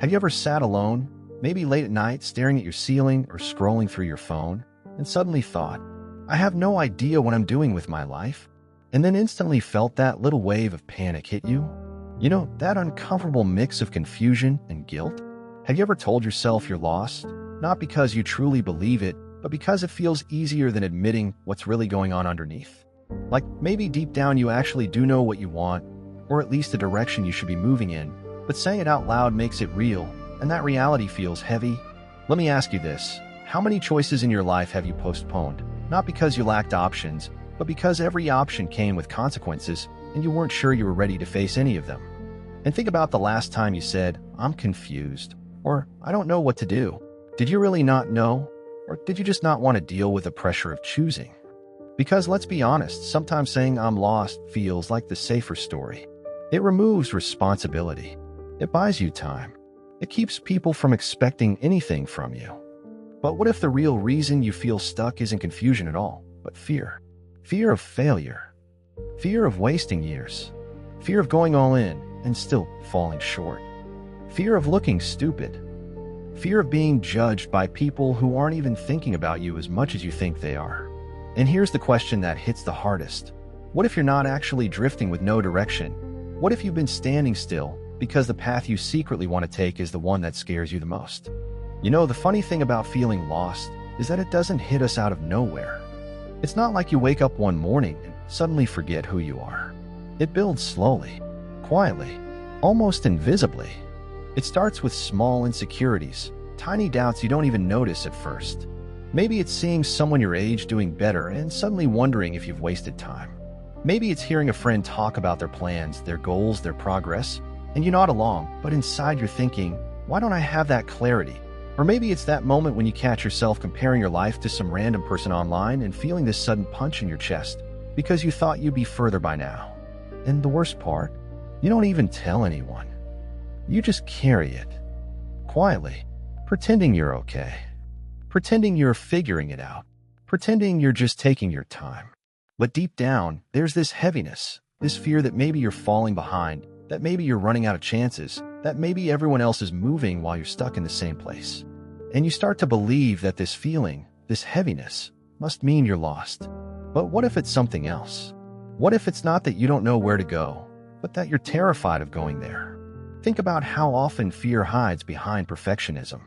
Have you ever sat alone, maybe late at night, staring at your ceiling or scrolling through your phone, and suddenly thought, I have no idea what I'm doing with my life? And then instantly felt that little wave of panic hit you? You know, that uncomfortable mix of confusion and guilt? Have you ever told yourself you're lost? Not because you truly believe it, but because it feels easier than admitting what's really going on underneath. Like maybe deep down you actually do know what you want, or at least the direction you should be moving in, but saying it out loud makes it real, and that reality feels heavy. Let me ask you this. How many choices in your life have you postponed? Not because you lacked options, but because every option came with consequences, and you weren't sure you were ready to face any of them. And think about the last time you said, I'm confused, or I don't know what to do. Did you really not know? Or did you just not want to deal with the pressure of choosing? Because let's be honest, sometimes saying I'm lost feels like the safer story. It removes responsibility. It buys you time. It keeps people from expecting anything from you. But what if the real reason you feel stuck isn't confusion at all, but fear? Fear of failure. Fear of wasting years. Fear of going all in and still falling short. Fear of looking stupid. Fear of being judged by people who aren't even thinking about you as much as you think they are. And here's the question that hits the hardest. What if you're not actually drifting with no direction? What if you've been standing still because the path you secretly want to take is the one that scares you the most? You know, the funny thing about feeling lost is that it doesn't hit us out of nowhere. It's not like you wake up one morning and suddenly forget who you are. It builds slowly, quietly, almost invisibly. It starts with small insecurities, tiny doubts you don't even notice at first. Maybe it's seeing someone your age doing better and suddenly wondering if you've wasted time. Maybe it's hearing a friend talk about their plans, their goals, their progress, and you nod along, but inside you're thinking, why don't I have that clarity? Or maybe it's that moment when you catch yourself comparing your life to some random person online and feeling this sudden punch in your chest because you thought you'd be further by now. And the worst part, you don't even tell anyone. You just carry it, quietly, pretending you're okay, pretending you're figuring it out, pretending you're just taking your time. But deep down, there's this heaviness, this fear that maybe you're falling behind, that maybe you're running out of chances, that maybe everyone else is moving while you're stuck in the same place. And you start to believe that this feeling, this heaviness, must mean you're lost. But what if it's something else? What if it's not that you don't know where to go, but that you're terrified of going there? Think about how often fear hides behind perfectionism.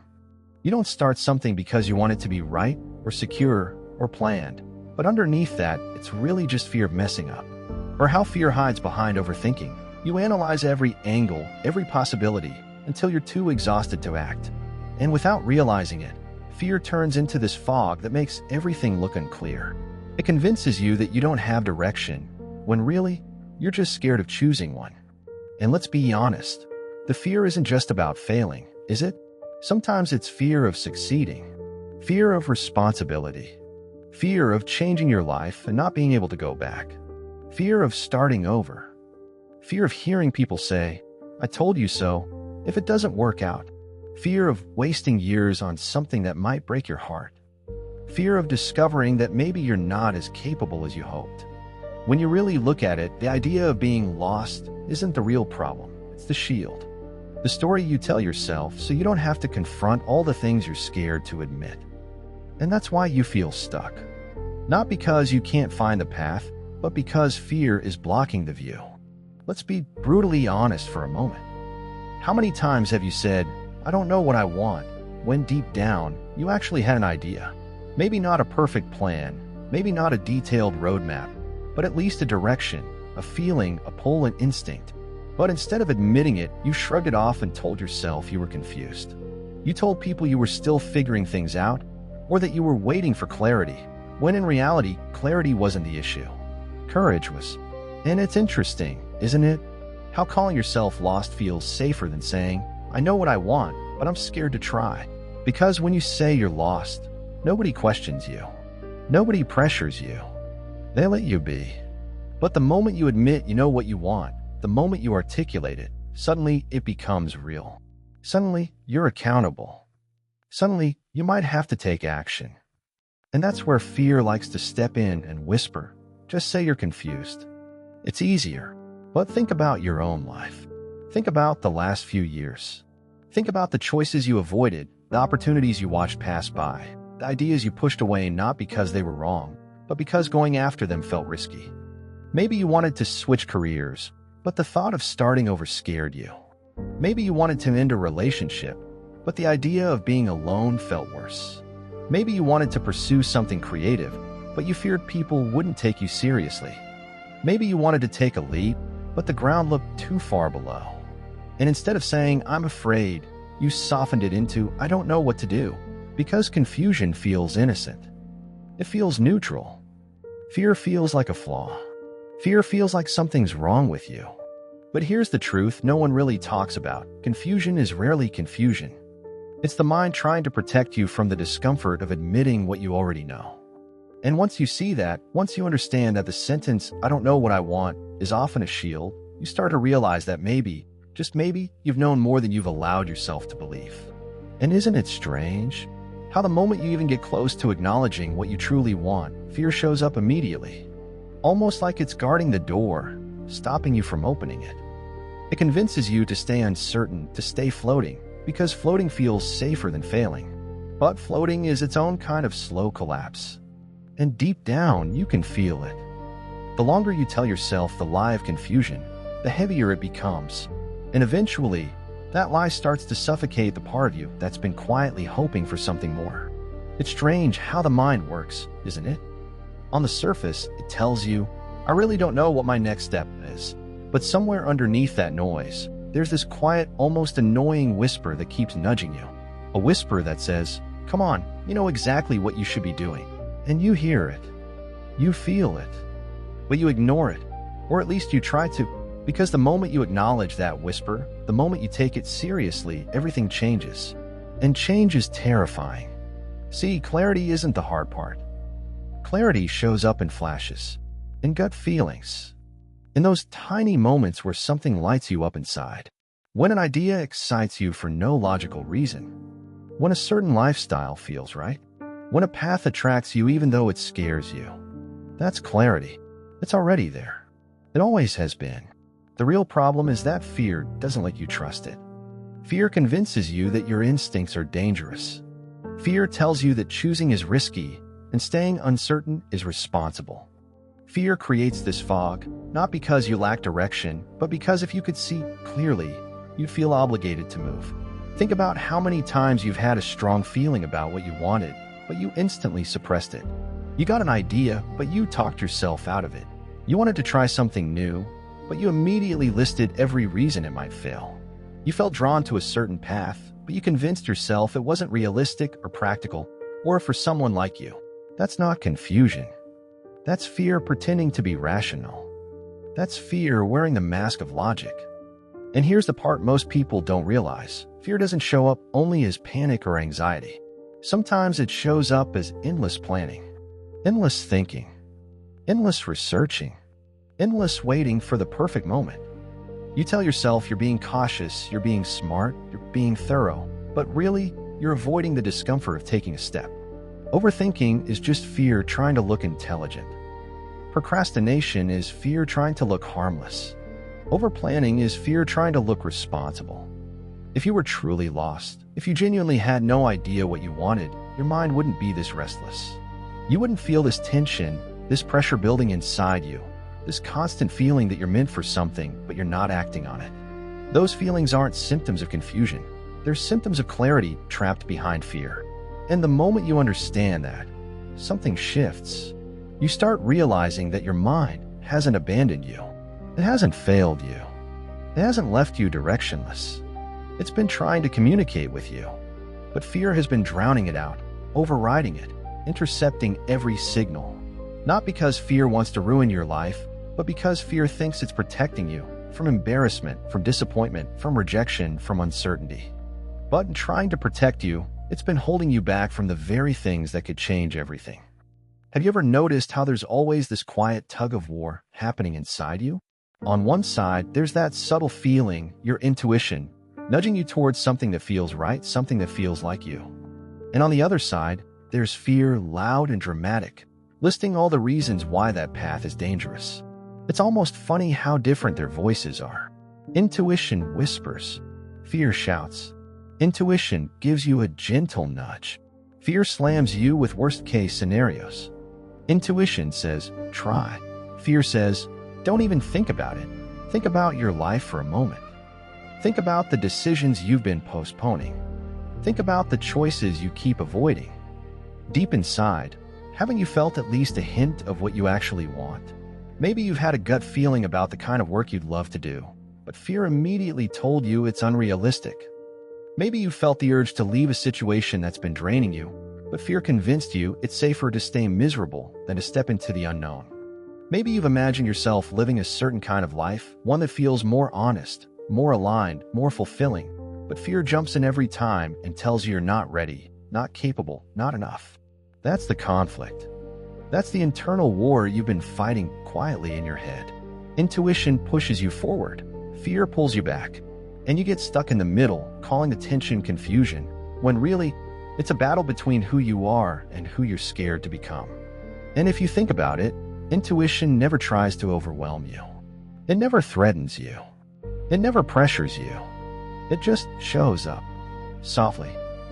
You don't start something because you want it to be right or secure or planned, but underneath that, it's really just fear of messing up. Or how fear hides behind overthinking. You analyze every angle, every possibility, until you're too exhausted to act. And without realizing it, fear turns into this fog that makes everything look unclear. It convinces you that you don't have direction, when really, you're just scared of choosing one. And let's be honest, the fear isn't just about failing, is it? Sometimes it's fear of succeeding, fear of responsibility, fear of changing your life and not being able to go back, fear of starting over, fear of hearing people say, I told you so, if it doesn't work out, fear of wasting years on something that might break your heart, fear of discovering that maybe you're not as capable as you hoped. When you really look at it, the idea of being lost isn't the real problem, it's the shield. The story you tell yourself so you don't have to confront all the things you're scared to admit. And that's why you feel stuck. Not because you can't find the path, but because fear is blocking the view. Let's be brutally honest for a moment. How many times have you said, I don't know what I want, when deep down, you actually had an idea? Maybe not a perfect plan, maybe not a detailed roadmap, but at least a direction, a feeling, a pull, an instinct. But instead of admitting it, you shrugged it off and told yourself you were confused. You told people you were still figuring things out, or that you were waiting for clarity, when in reality, clarity wasn't the issue. Courage was. And it's interesting, isn't it? How calling yourself lost feels safer than saying, I know what I want, but I'm scared to try. Because when you say you're lost, nobody questions you. Nobody pressures you. They let you be. But the moment you admit you know what you want, the moment you articulate it, suddenly it becomes real. Suddenly, you're accountable. Suddenly, you might have to take action. And that's where fear likes to step in and whisper, just say you're confused. It's easier, but think about your own life. Think about the last few years. Think about the choices you avoided, the opportunities you watched pass by, the ideas you pushed away not because they were wrong, but because going after them felt risky. Maybe you wanted to switch careers, but the thought of starting over scared you. Maybe you wanted to end a relationship, but the idea of being alone felt worse. Maybe you wanted to pursue something creative, but you feared people wouldn't take you seriously. Maybe you wanted to take a leap, but the ground looked too far below. And instead of saying, "I'm afraid," you softened it into, "I don't know what to do," because confusion feels innocent. It feels neutral. Fear feels like a flaw. Fear feels like something's wrong with you. But here's the truth no one really talks about. Confusion is rarely confusion. It's the mind trying to protect you from the discomfort of admitting what you already know. And once you see that, once you understand that the sentence, "I don't know what I want," is often a shield, you start to realize that maybe, just maybe, you've known more than you've allowed yourself to believe. And isn't it strange how the moment you even get close to acknowledging what you truly want, fear shows up immediately? Almost like it's guarding the door, stopping you from opening it. It convinces you to stay uncertain, to stay floating, because floating feels safer than failing. But floating is its own kind of slow collapse. And deep down, you can feel it. The longer you tell yourself the lie of confusion, the heavier it becomes. And eventually, that lie starts to suffocate the part of you that's been quietly hoping for something more. It's strange how the mind works, isn't it? On the surface, it tells you, "I really don't know what my next step is." But somewhere underneath that noise, there's this quiet, almost annoying whisper that keeps nudging you. A whisper that says, "Come on, you know exactly what you should be doing." And you hear it. You feel it. But you ignore it. Or at least you try to. Because the moment you acknowledge that whisper, the moment you take it seriously, everything changes. And change is terrifying. See, clarity isn't the hard part. Clarity shows up in flashes, in gut feelings, in those tiny moments where something lights you up inside. When an idea excites you for no logical reason. When a certain lifestyle feels right. When a path attracts you even though it scares you. That's clarity. It's already there. It always has been. The real problem is that fear doesn't let you trust it. Fear convinces you that your instincts are dangerous. Fear tells you that choosing is risky and staying uncertain is responsible. Fear creates this fog, not because you lack direction, but because if you could see clearly, you'd feel obligated to move. Think about how many times you've had a strong feeling about what you wanted, but you instantly suppressed it. You got an idea, but you talked yourself out of it. You wanted to try something new, but you immediately listed every reason it might fail. You felt drawn to a certain path, but you convinced yourself it wasn't realistic or practical, or for someone like you. That's not confusion. That's fear pretending to be rational. That's fear wearing the mask of logic. And here's the part most people don't realize. Fear doesn't show up only as panic or anxiety. Sometimes it shows up as endless planning, endless thinking, endless researching, endless waiting for the perfect moment. You tell yourself you're being cautious, you're being smart, you're being thorough, but really, you're avoiding the discomfort of taking a step. Overthinking is just fear trying to look intelligent. Procrastination is fear trying to look harmless. Overplanning is fear trying to look responsible. If you were truly lost, if you genuinely had no idea what you wanted, your mind wouldn't be this restless. You wouldn't feel this tension, this pressure building inside you, this constant feeling that you're meant for something, but you're not acting on it. Those feelings aren't symptoms of confusion. They're symptoms of clarity trapped behind fear. And the moment you understand that, something shifts. You start realizing that your mind hasn't abandoned you. It hasn't failed you. It hasn't left you directionless. It's been trying to communicate with you. But fear has been drowning it out, overriding it, intercepting every signal. Not because fear wants to ruin your life, but because fear thinks it's protecting you from embarrassment, from disappointment, from rejection, from uncertainty. But in trying to protect you, it's been holding you back from the very things that could change everything. Have you ever noticed how there's always this quiet tug-of-war happening inside you? On one side, there's that subtle feeling, your intuition, nudging you towards something that feels right, something that feels like you. And on the other side, there's fear, loud and dramatic, listing all the reasons why that path is dangerous. It's almost funny how different their voices are. Intuition whispers, fear shouts. Intuition gives you a gentle nudge. Fear slams you with worst-case scenarios. Intuition says, try. Fear says, don't even think about it. Think about your life for a moment. Think about the decisions you've been postponing. Think about the choices you keep avoiding. Deep inside, haven't you felt at least a hint of what you actually want? Maybe you've had a gut feeling about the kind of work you'd love to do, but fear immediately told you it's unrealistic. Maybe you felt the urge to leave a situation that's been draining you, but fear convinced you it's safer to stay miserable than to step into the unknown. Maybe you've imagined yourself living a certain kind of life, one that feels more honest, more aligned, more fulfilling, but fear jumps in every time and tells you you're not ready, not capable, not enough. That's the conflict. That's the internal war you've been fighting quietly in your head. Intuition pushes you forward. Fear pulls you back. And you get stuck in the middle, calling attention confusion, when really, it's a battle between who you are and who you're scared to become. And if you think about it, intuition never tries to overwhelm you. It never threatens you. It never pressures you. It just shows up. Softly.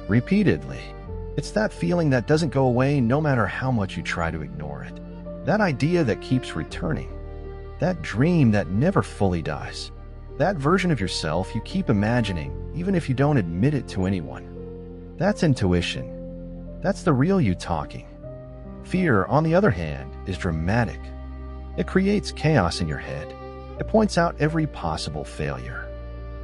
Repeatedly. It's that feeling that doesn't go away no matter how much you try to ignore it. That idea that keeps returning. That dream that never fully dies. That version of yourself you keep imagining, even if you don't admit it to anyone. That's intuition. That's the real you talking. Fear, on the other hand, is dramatic. It creates chaos in your head. It points out every possible failure.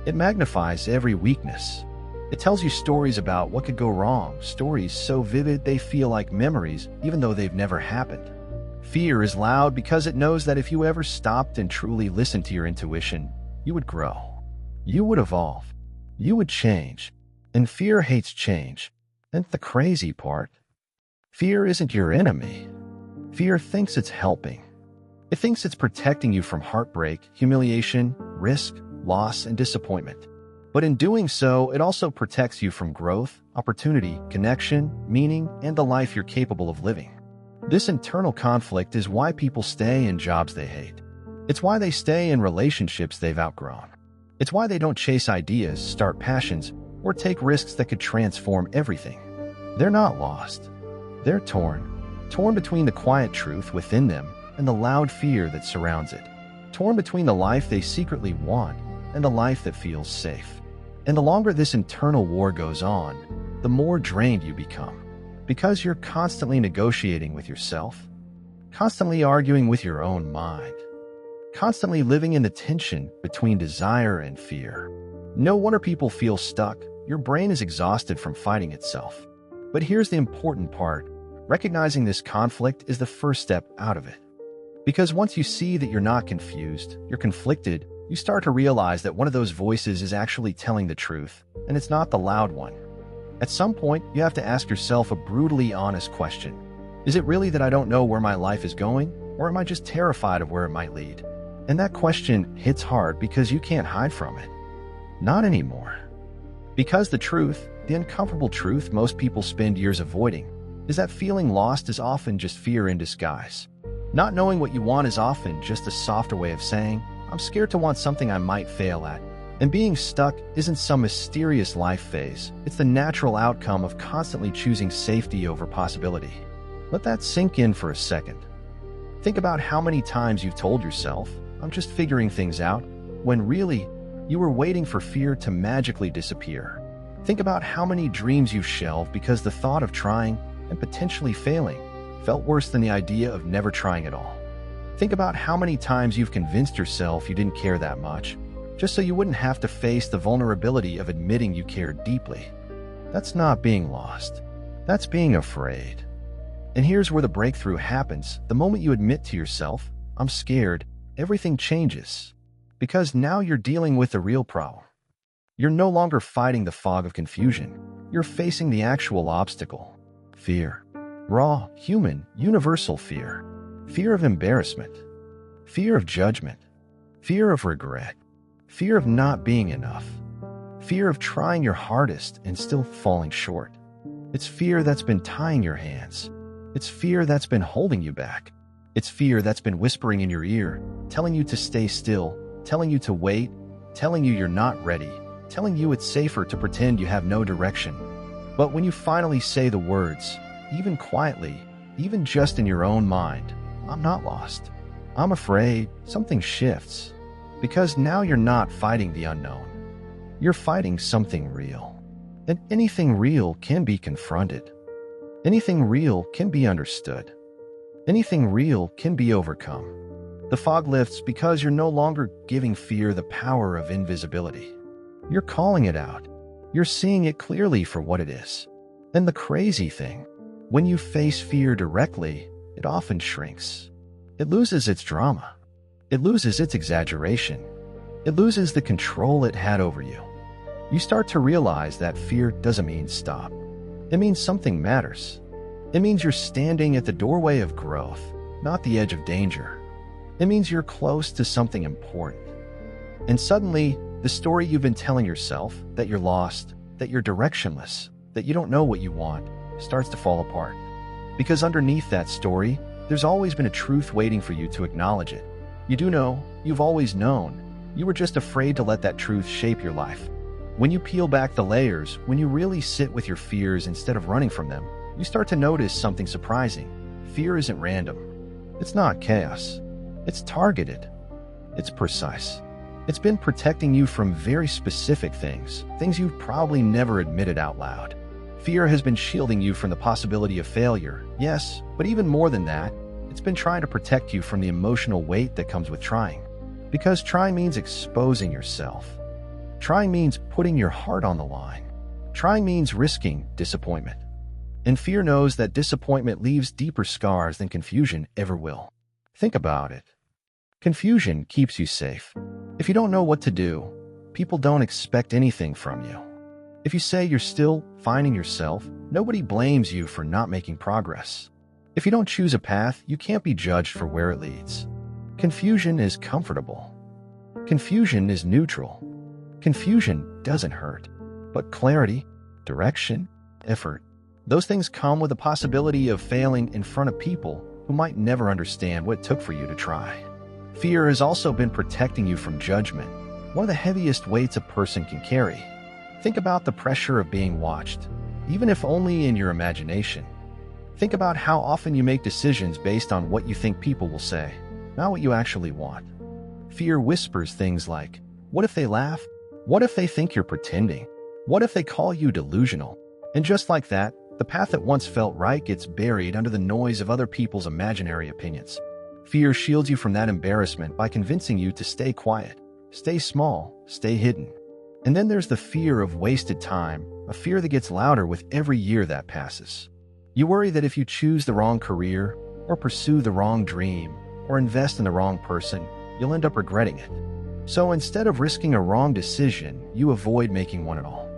It magnifies every weakness. It tells you stories about what could go wrong, stories so vivid they feel like memories, even though they've never happened. Fear is loud because it knows that if you ever stopped and truly listened to your intuition, you would grow. You would evolve. You would change. And fear hates change. And the crazy part, fear isn't your enemy. Fear thinks it's helping. It thinks it's protecting you from heartbreak, humiliation, risk, loss, and disappointment. But in doing so, it also protects you from growth, opportunity, connection, meaning, and the life you're capable of living. This internal conflict is why people stay in jobs they hate. It's why they stay in relationships they've outgrown. It's why they don't chase ideas, start passions, or take risks that could transform everything. They're not lost. They're torn between the quiet truth within them and the loud fear that surrounds it. Torn between the life they secretly want and the life that feels safe. And the longer this internal war goes on, the more drained you become. Because you're constantly negotiating with yourself, constantly arguing with your own mind, constantly living in the tension between desire and fear. No wonder people feel stuck. Your brain is exhausted from fighting itself. But here's the important part. Recognizing this conflict is the first step out of it. Because once you see that you're not confused, you're conflicted, you start to realize that one of those voices is actually telling the truth, and it's not the loud one. At some point, you have to ask yourself a brutally honest question. Is it really that I don't know where my life is going, or am I just terrified of where it might lead? And that question hits hard because you can't hide from it. Not anymore. Because the truth, the uncomfortable truth most people spend years avoiding, is that feeling lost is often just fear in disguise. Not knowing what you want is often just a softer way of saying, I'm scared to want something I might fail at. And being stuck isn't some mysterious life phase. It's the natural outcome of constantly choosing safety over possibility. Let that sink in for a second. Think about how many times you've told yourself, I'm just figuring things out, when really, you were waiting for fear to magically disappear. Think about how many dreams you've shelved because the thought of trying and potentially failing felt worse than the idea of never trying at all. Think about how many times you've convinced yourself you didn't care that much, just so you wouldn't have to face the vulnerability of admitting you cared deeply. That's not being lost. That's being afraid. And here's where the breakthrough happens. The moment you admit to yourself, I'm scared, everything changes. Because now you're dealing with the real problem. You're no longer fighting the fog of confusion. You're facing the actual obstacle. Fear. Raw, human, universal fear. Fear of embarrassment. Fear of judgment. Fear of regret. Fear of not being enough. Fear of trying your hardest and still falling short. It's fear that's been tying your hands. It's fear that's been holding you back. It's fear that's been whispering in your ear, telling you to stay still, telling you to wait, telling you you're not ready. telling you it's safer to pretend you have no direction. But when you finally say the words, even quietly, even just in your own mind, "I'm not lost. I'm afraid," something shifts. Because now you're not fighting the unknown. You're fighting something real. And anything real can be confronted. Anything real can be understood. Anything real can be overcome. The fog lifts because you're no longer giving fear the power of invisibility. You're calling it out. You're seeing it clearly for what it is. And the crazy thing, when you face fear directly, it often shrinks. It loses its drama. It loses its exaggeration. It loses the control it had over you. You start to realize that fear doesn't mean stop. It means something matters. It means you're standing at the doorway of growth, not the edge of danger. It means you're close to something important. And suddenly, the story you've been telling yourself, that you're lost, that you're directionless, that you don't know what you want, starts to fall apart. Because underneath that story, there's always been a truth waiting for you to acknowledge it. You do know, you've always known. You were just afraid to let that truth shape your life. When you peel back the layers, when you really sit with your fears instead of running from them, you start to notice something surprising. Fear isn't random. It's not chaos. It's targeted. It's precise. It's been protecting you from very specific things you've probably never admitted out loud. Fear has been shielding you from the possibility of failure, yes, but even more than that, it's been trying to protect you from the emotional weight that comes with trying. Because trying means exposing yourself. Trying means putting your heart on the line. Trying means risking disappointment. And fear knows that disappointment leaves deeper scars than confusion ever will. Think about it. Confusion keeps you safe. If you don't know what to do, people don't expect anything from you. If you say you're still finding yourself, nobody blames you for not making progress. If you don't choose a path, you can't be judged for where it leads. Confusion is comfortable. Confusion is neutral. Confusion doesn't hurt. But clarity, direction, effort, those things come with the possibility of failing in front of people who might never understand what it took for you to try. Fear has also been protecting you from judgment, one of the heaviest weights a person can carry. Think about the pressure of being watched, even if only in your imagination. Think about how often you make decisions based on what you think people will say, not what you actually want. Fear whispers things like, what if they laugh? What if they think you're pretending? What if they call you delusional? And just like that, the path that once felt right gets buried under the noise of other people's imaginary opinions. Fear shields you from that embarrassment by convincing you to stay quiet, stay small, stay hidden. And then there's the fear of wasted time, a fear that gets louder with every year that passes. You worry that if you choose the wrong career, or pursue the wrong dream, or invest in the wrong person, you'll end up regretting it. So instead of risking a wrong decision, you avoid making one at all.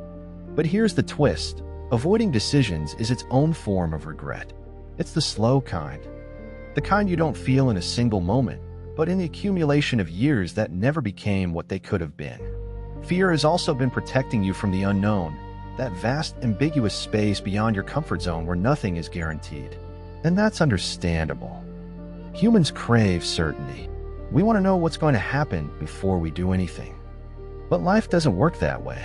But here's the twist. Avoiding decisions is its own form of regret. It's the slow kind. The kind you don't feel in a single moment, but in the accumulation of years that never became what they could have been. Fear has also been protecting you from the unknown, that vast, ambiguous space beyond your comfort zone where nothing is guaranteed. And that's understandable. Humans crave certainty. We want to know what's going to happen before we do anything. But life doesn't work that way.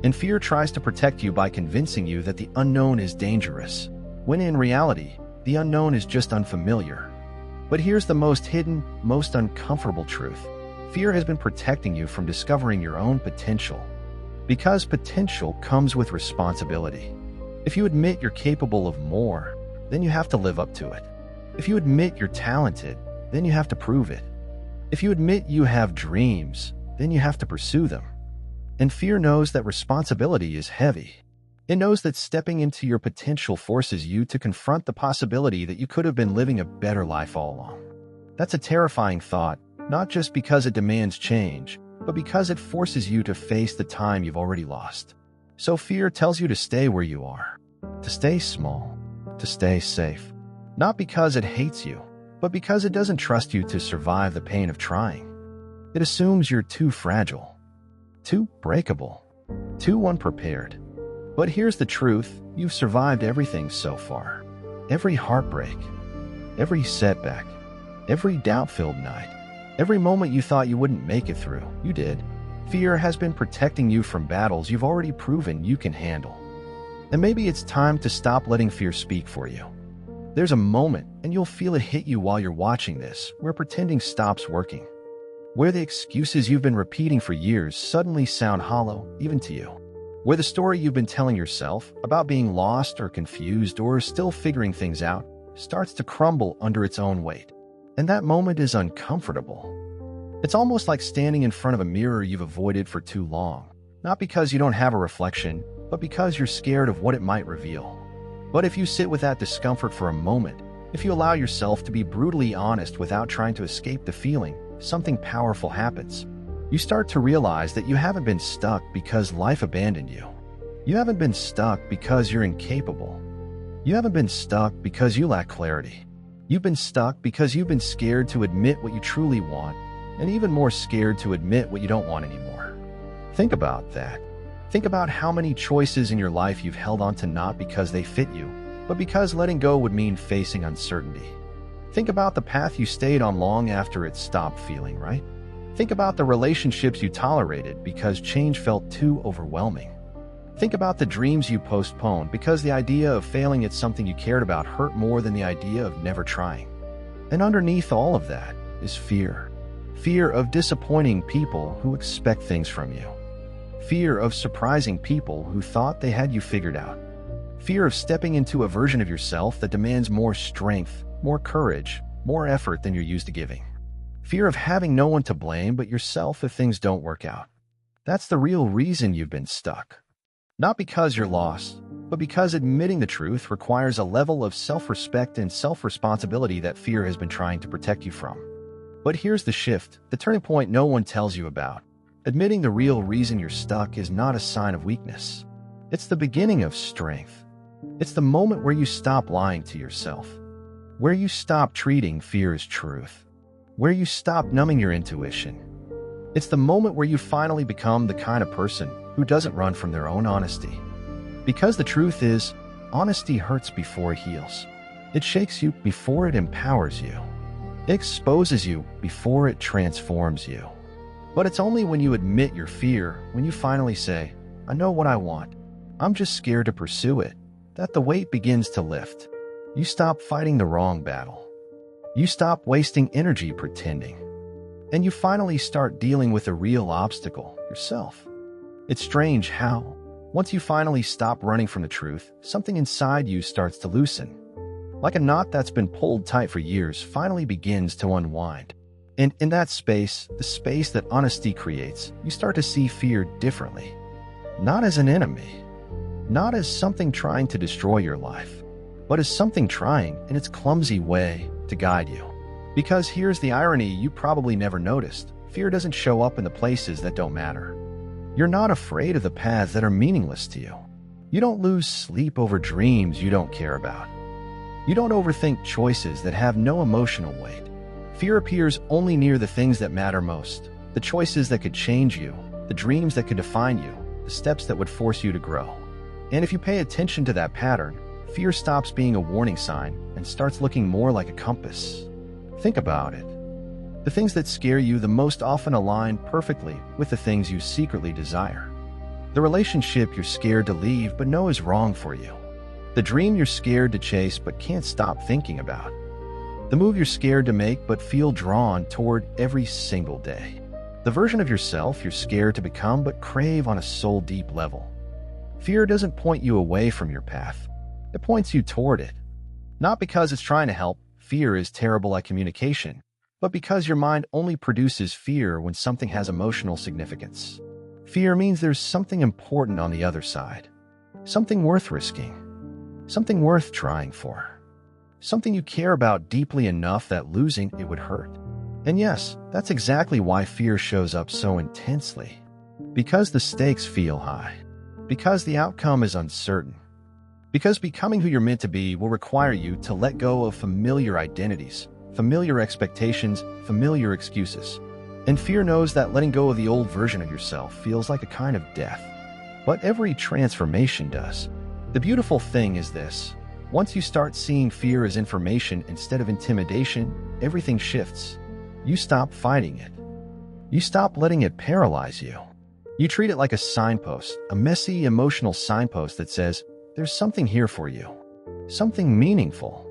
And fear tries to protect you by convincing you that the unknown is dangerous, when in reality, the unknown is just unfamiliar. But here's the most hidden, most uncomfortable truth. Fear has been protecting you from discovering your own potential. Because potential comes with responsibility. If you admit you're capable of more, then you have to live up to it. If you admit you're talented, then you have to prove it. If you admit you have dreams, then you have to pursue them. And fear knows that responsibility is heavy. It knows that stepping into your potential forces you to confront the possibility that you could have been living a better life all along. That's a terrifying thought, not just because it demands change, but because it forces you to face the time you've already lost. So fear tells you to stay where you are, to stay small, to stay safe. Not because it hates you, but because it doesn't trust you to survive the pain of trying. It assumes you're too fragile, too breakable, too unprepared. But here's the truth, you've survived everything so far. Every heartbreak, every setback, every doubt-filled night, every moment you thought you wouldn't make it through, you did. Fear has been protecting you from battles you've already proven you can handle. And maybe it's time to stop letting fear speak for you. There's a moment, and you'll feel it hit you while you're watching this, where pretending stops working. Where the excuses you've been repeating for years suddenly sound hollow, even to you. Where the story you've been telling yourself about being lost or confused or still figuring things out starts to crumble under its own weight. And that moment is uncomfortable. It's almost like standing in front of a mirror you've avoided for too long, not because you don't have a reflection, but because you're scared of what it might reveal. But if you sit with that discomfort for a moment, if you allow yourself to be brutally honest without trying to escape the feeling, something powerful happens. You start to realize that you haven't been stuck because life abandoned you. You haven't been stuck because you're incapable. You haven't been stuck because you lack clarity. You've been stuck because you've been scared to admit what you truly want, and even more scared to admit what you don't want anymore. Think about that. Think about how many choices in your life you've held on to not because they fit you, but because letting go would mean facing uncertainty. Think about the path you stayed on long after it stopped feeling right. Think about the relationships you tolerated because change felt too overwhelming. Think about the dreams you postponed because the idea of failing at something you cared about hurt more than the idea of never trying. And underneath all of that is fear. Fear of disappointing people who expect things from you. Fear of surprising people who thought they had you figured out. Fear of stepping into a version of yourself that demands more strength, more courage, more effort than you're used to giving. Fear of having no one to blame but yourself if things don't work out. That's the real reason you've been stuck. Not because you're lost, but because admitting the truth requires a level of self-respect and self-responsibility that fear has been trying to protect you from. But here's the shift, the turning point no one tells you about. Admitting the real reason you're stuck is not a sign of weakness. It's the beginning of strength. It's the moment where you stop lying to yourself. Where you stop treating fear as truth. Where you stop numbing your intuition. It's the moment where you finally become the kind of person who doesn't run from their own honesty. Because the truth is, honesty hurts before it heals. It shakes you before it empowers you. It exposes you before it transforms you. But it's only when you admit your fear, when you finally say, I know what I want, I'm just scared to pursue it, that the weight begins to lift. You stop fighting the wrong battle. You stop wasting energy pretending. And you finally start dealing with a real obstacle, yourself. It's strange how, once you finally stop running from the truth, something inside you starts to loosen. Like a knot that's been pulled tight for years finally begins to unwind. And in that space, the space that honesty creates, you start to see fear differently. Not as an enemy. Not as something trying to destroy your life, but as something trying, in its clumsy way, to guide you. Because here's the irony you probably never noticed. Fear doesn't show up in the places that don't matter. You're not afraid of the paths that are meaningless to you. You don't lose sleep over dreams you don't care about. You don't overthink choices that have no emotional weight. Fear appears only near the things that matter most, the choices that could change you, the dreams that could define you, the steps that would force you to grow. And if you pay attention to that pattern, fear stops being a warning sign and starts looking more like a compass. Think about it. The things that scare you the most often align perfectly with the things you secretly desire. The relationship you're scared to leave but know is wrong for you. The dream you're scared to chase but can't stop thinking about. The move you're scared to make but feel drawn toward every single day. The version of yourself you're scared to become but crave on a soul-deep level. Fear doesn't point you away from your path. It points you toward it. Not because it's trying to help, fear is terrible at communication, but because your mind only produces fear when something has emotional significance. Fear means there's something important on the other side. Something worth risking. Something worth trying for. Something you care about deeply enough that losing it would hurt. And yes, that's exactly why fear shows up so intensely. Because the stakes feel high. Because the outcome is uncertain. Because becoming who you're meant to be will require you to let go of familiar identities, familiar expectations, familiar excuses. And fear knows that letting go of the old version of yourself feels like a kind of death. But every transformation does. The beautiful thing is this. Once you start seeing fear as information instead of intimidation, everything shifts. You stop fighting it. You stop letting it paralyze you. You treat it like a signpost, a messy, emotional signpost that says, there's something here for you. Something meaningful.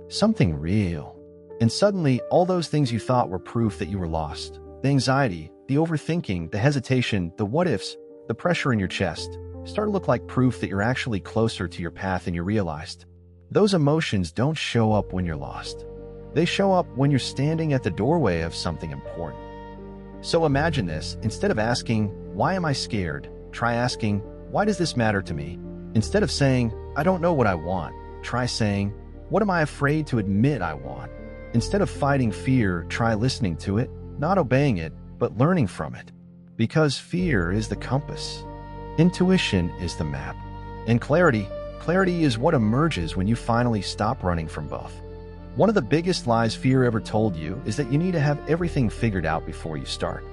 Something real. And suddenly, all those things you thought were proof that you were lost, the anxiety, the overthinking, the hesitation, the what-ifs, the pressure in your chest, start to look like proof that you're actually closer to your path than you realized. Those emotions don't show up when you're lost. They show up when you're standing at the doorway of something important. So imagine this. Instead of asking, why am I scared? Try asking, why does this matter to me? Instead of saying, I don't know what I want, try saying, what am I afraid to admit I want? Instead of fighting fear, try listening to it, not obeying it, but learning from it. Because fear is the compass. Intuition is the map. And clarity is what emerges when you finally stop running from both. One of the biggest lies fear ever told you is that you need to have everything figured out before you start.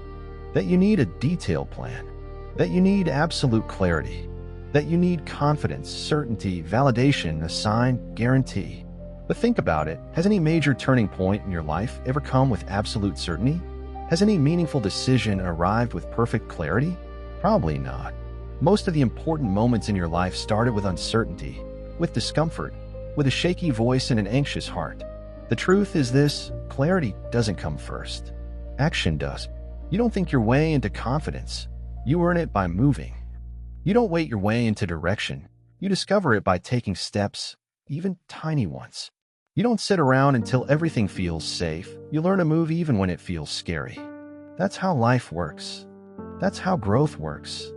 That you need a detailed plan. That you need absolute clarity. That you need confidence, certainty, validation, a sign, guarantee. But think about it. Has any major turning point in your life ever come with absolute certainty? Has any meaningful decision arrived with perfect clarity? Probably not. Most of the important moments in your life started with uncertainty, with discomfort, with a shaky voice and an anxious heart. The truth is this: clarity doesn't come first. Action does. You don't think your way into confidence. You earn it by moving. You don't wait your way into direction. You discover it by taking steps, even tiny ones. You don't sit around until everything feels safe. You learn to move even when it feels scary. That's how life works. That's how growth works.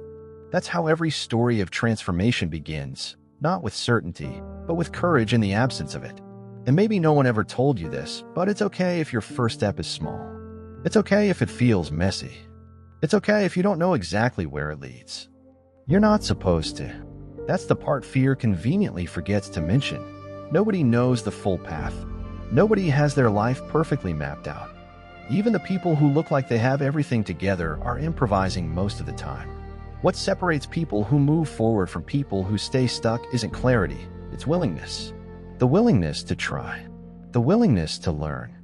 That's how every story of transformation begins, not with certainty, but with courage in the absence of it. And maybe no one ever told you this, but it's okay if your first step is small. It's okay if it feels messy. It's okay if you don't know exactly where it leads. You're not supposed to. That's the part fear conveniently forgets to mention. Nobody knows the full path. Nobody has their life perfectly mapped out. Even the people who look like they have everything together are improvising most of the time. What separates people who move forward from people who stay stuck isn't clarity, it's willingness. The willingness to try. The willingness to learn.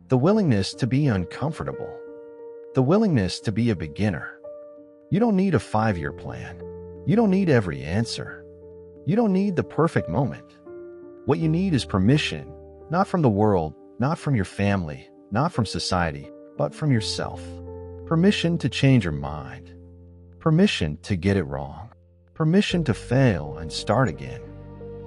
The willingness to be uncomfortable. The willingness to be a beginner. You don't need a 5-year plan. You don't need every answer. You don't need the perfect moment. What you need is permission, not from the world, not from your family, not from society, but from yourself. Permission to change your mind. Permission to get it wrong. Permission to fail and start again.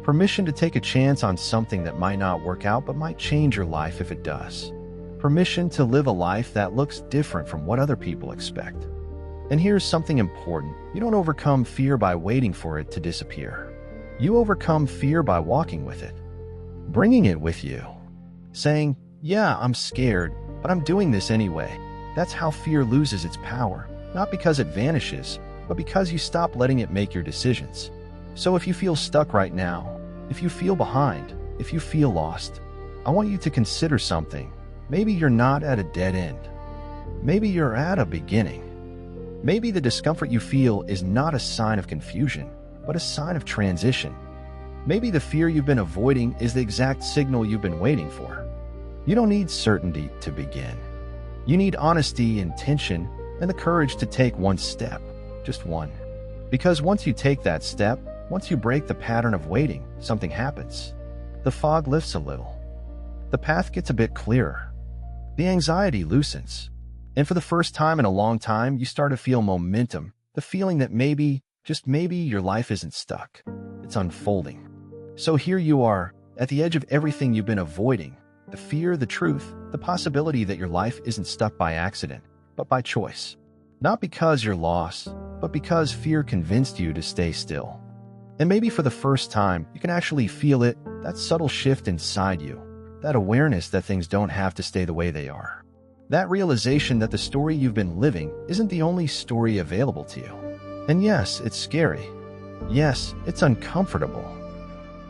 Permission to take a chance on something that might not work out but might change your life if it does. Permission to live a life that looks different from what other people expect. And here's something important. You don't overcome fear by waiting for it to disappear. You overcome fear by walking with it. Bringing it with you. Saying, yeah, I'm scared, but I'm doing this anyway. That's how fear loses its power. Not because it vanishes, but because you stop letting it make your decisions. So if you feel stuck right now, if you feel behind, if you feel lost, I want you to consider something. Maybe you're not at a dead end. Maybe you're at a beginning. Maybe the discomfort you feel is not a sign of confusion, but a sign of transition. Maybe the fear you've been avoiding is the exact signal you've been waiting for. You don't need certainty to begin. You need honesty, intention, and the courage to take one step, just one. Because once you take that step, once you break the pattern of waiting, something happens. The fog lifts a little. The path gets a bit clearer. The anxiety loosens. And for the first time in a long time, you start to feel momentum, the feeling that maybe, just maybe, your life isn't stuck. It's unfolding. So here you are, at the edge of everything you've been avoiding, the fear, the truth, the possibility that your life isn't stuck by accident, but by choice. Not because you're lost, but because fear convinced you to stay still. And maybe for the first time, you can actually feel it, that subtle shift inside you, that awareness that things don't have to stay the way they are. That realization that the story you've been living isn't the only story available to you. And yes, it's scary. Yes, it's uncomfortable.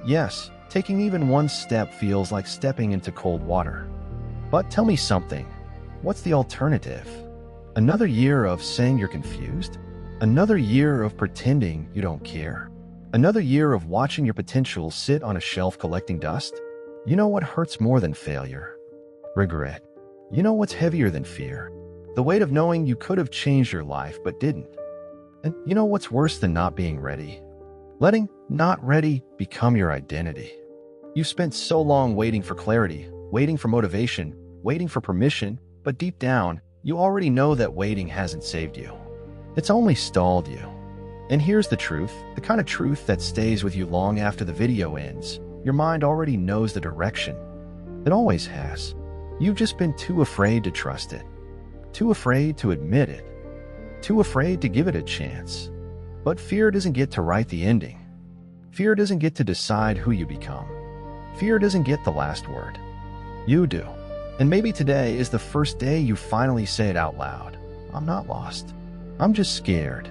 Yes, taking even one step feels like stepping into cold water. But tell me something. What's the alternative? Another year of saying you're confused? Another year of pretending you don't care? Another year of watching your potential sit on a shelf collecting dust? You know what hurts more than failure? Regret. You know what's heavier than fear? The weight of knowing you could have changed your life but didn't. And you know what's worse than not being ready? Letting not ready become your identity. You spent so long waiting for clarity, waiting for motivation, waiting for permission, but deep down, you already know that waiting hasn't saved you. It's only stalled you. And here's the truth, the kind of truth that stays with you long after the video ends. Your mind already knows the direction. It always has. You've just been too afraid to trust it, too afraid to admit it, too afraid to give it a chance. But fear doesn't get to write the ending. Fear doesn't get to decide who you become. Fear doesn't get the last word. You do. And maybe today is the first day you finally say it out loud. I'm not lost. I'm just scared.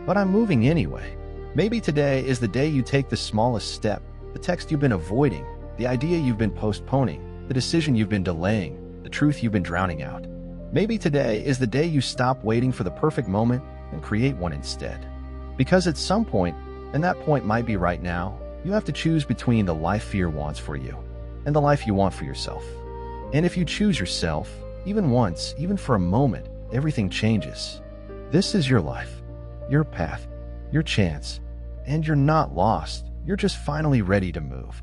But I'm moving anyway. Maybe today is the day you take the smallest step, the text you've been avoiding, the idea you've been postponing, the decision you've been delaying, the truth you've been drowning out. Maybe today is the day you stop waiting for the perfect moment and create one instead. Because at some point, and that point might be right now, you have to choose between the life fear wants for you and the life you want for yourself. And if you choose yourself, even once, even for a moment, everything changes. This is your life, your path, your chance, and you're not lost. You're just finally ready to move.